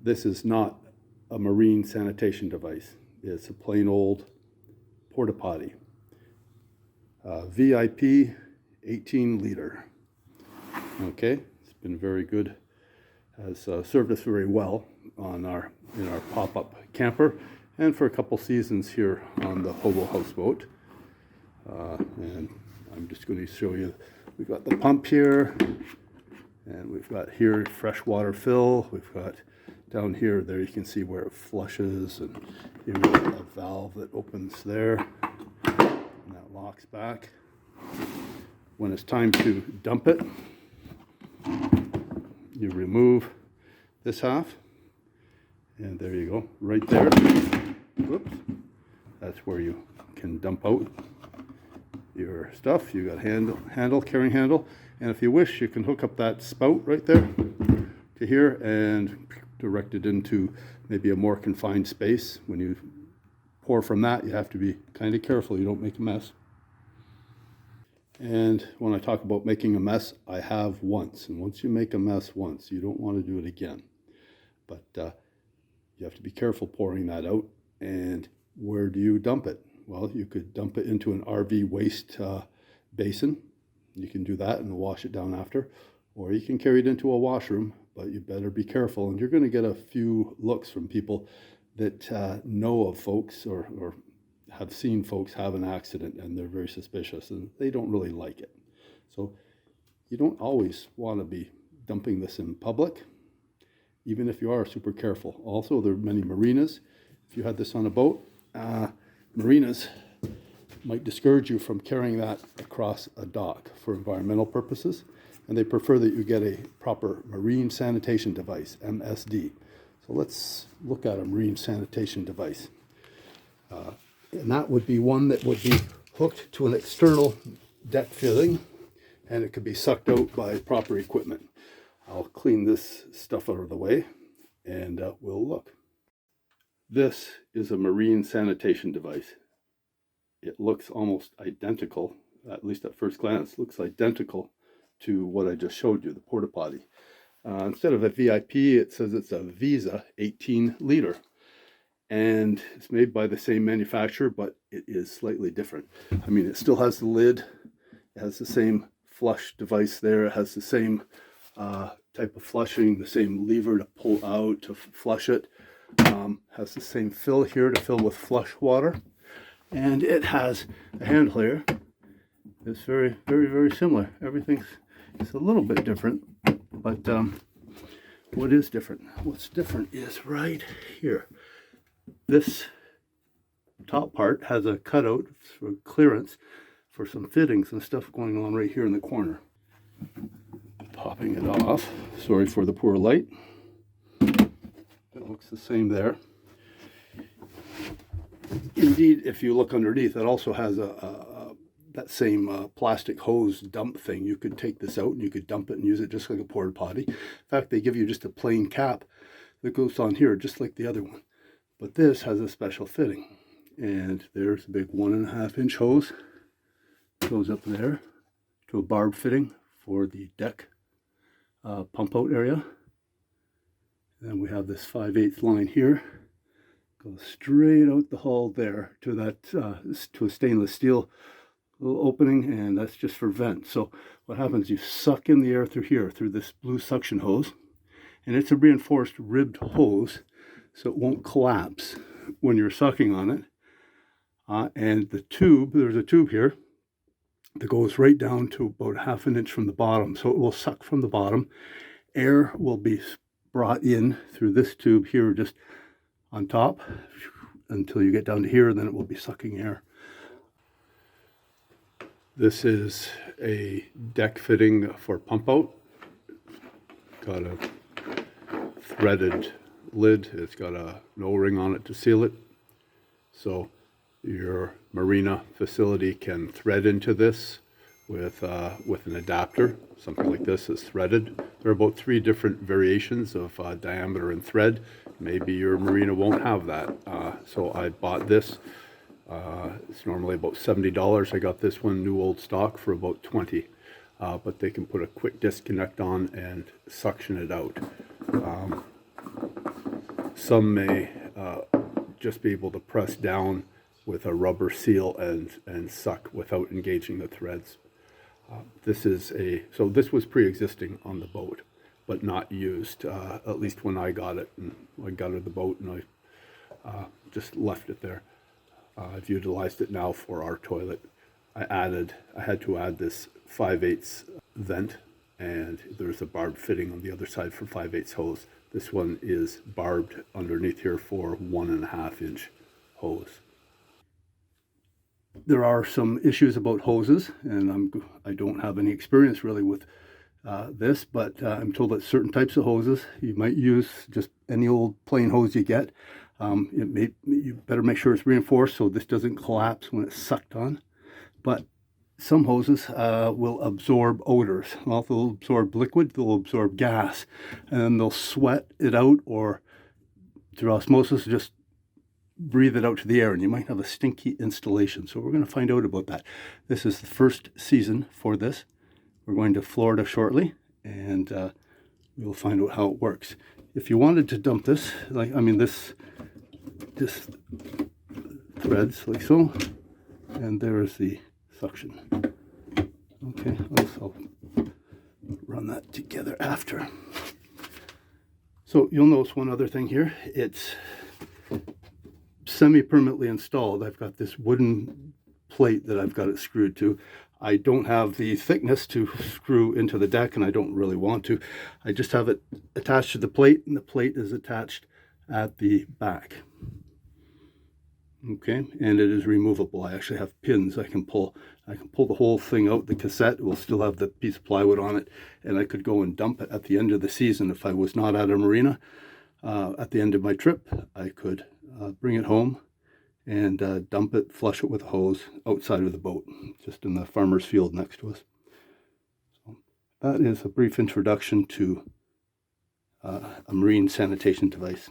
This is not a marine sanitation device. It's a plain old port-a-potty. VIP 18 liter. Okay, it's been very good. Has served us very well in our pop-up camper and for a couple seasons here on the Hobo houseboat. And I'm just going to show you, we've got the pump here, and we've got here freshwater fill. We've got down here, there you can see where it flushes, and you've got a valve that opens there, and that locks back. When it's time to dump it, you remove this half, and there you go, right there. Whoops. That's where you can dump out your stuff. You got carrying handle, and if you wish, you can hook up that spout right there to here and direct it into maybe a more confined space. When you pour from that, you have to be kind of careful you don't make a mess. And when I talk about making a mess, I have once. And once you make a mess once, you don't want to do it again. But you have to be careful pouring that out. And where do you dump it? Well, you could dump it into an RV waste basin. You can do that and wash it down after. Or you can carry it into a washroom, but you better be careful. And you're going to get a few looks from people that know of folks or have seen folks have an accident, and they're very suspicious and they don't really like it. So you don't always want to be dumping this in public, even if you are super careful. Also, there are many marinas. If you had this on a boat, marinas might discourage you from carrying that across a dock for environmental purposes, and they prefer that you get a proper marine sanitation device, MSD. So let's look at a marine sanitation device. And that would be one that would be hooked to an external deck fitting, and it could be sucked out by proper equipment. I'll clean this stuff out of the way, and we'll look. This is a marine sanitation device. It looks almost identical, at least at first glance, looks identical to what I just showed you, the port-a-potty. Instead of a VIP, it says it's a Visa 18 liter. And it's made by the same manufacturer, but it is slightly different. I mean, it still has the lid, it has the same flush device there, it has the same type of flushing, the same lever to pull out to flush it, has the same fill here to fill with flush water, and it has a handle here. It's very, very, very similar. Everything's a little bit different, but what is different? What's different is right here. This top part has a cutout for clearance for some fittings and stuff going on right here in the corner. Popping it off. Sorry for the poor light. It looks the same there. Indeed, if you look underneath, it also has that same plastic hose dump thing. You could take this out and you could dump it and use it just like a porta-potty. In fact, they give you just a plain cap that goes on here, just like the other one. But this has a special fitting, and there's a big 1.5 inch hose. Goes up there to a barb fitting for the deck pump out area. Then we have this 5/8 line here. Goes straight out the hull there to that to a stainless steel little opening, and that's just for vent. So what happens? You suck in the air through here through this blue suction hose, and it's a reinforced ribbed hose, so it won't collapse when you're sucking on it. And the tube, there's a tube here that goes right down to about 1/2 inch from the bottom. So it will suck from the bottom. Air will be brought in through this tube here just on top until you get down to here, and then it will be sucking air. This is a deck fitting for pump out. Got a threaded lid. It's got an O-ring on it to seal it. So your marina facility can thread into this with an adapter. Something like this is threaded. There are about 3 different variations of diameter and thread. Maybe your marina won't have that. So I bought this. It's normally about $70. I got this one new old stock for about $20. But they can put a quick disconnect on and suction it out. some may just be able to press down with a rubber seal and suck without engaging the threads. This was pre-existing on the boat, but not used, at least when I got it. And I gutted the boat and I just left it there. I've utilized it now for our toilet. I had to add this 5/8 vent, and there's a barbed fitting on the other side for 5/8 hose. This one is barbed underneath here for 1.5 inch hose. There are some issues about hoses, and I don't have any experience really with this, but I'm told that certain types of hoses, you might use just any old plain hose you get. You better make sure it's reinforced so this doesn't collapse when it's sucked on. But some hoses will absorb odors. Well, they'll absorb liquid, they'll absorb gas, and they'll sweat it out, or through osmosis just breathe it out to the air, and you might have a stinky installation. So we're going to find out about that. This is the first season for this. We're going to Florida shortly, and we'll find out how it works. If you wanted to dump this, this threads like so, and there is the suction. Okay, I'll run that together after. So you'll notice one other thing here. It's semi-permanently installed. I've got this wooden plate that I've got it screwed to. I don't have the thickness to screw into the deck, and I don't really want to. I just have it attached to the plate, and the plate is attached at the back. Okay, and it is removable. I actually have pins I can pull. I can pull the whole thing out. The cassette will still have the piece of plywood on it, and I could go and dump it at the end of the season. If I was not at a marina at the end of my trip, I could bring it home and dump it, flush it with a hose outside of the boat, just in the farmer's field next to us. So that is a brief introduction to a marine sanitation device.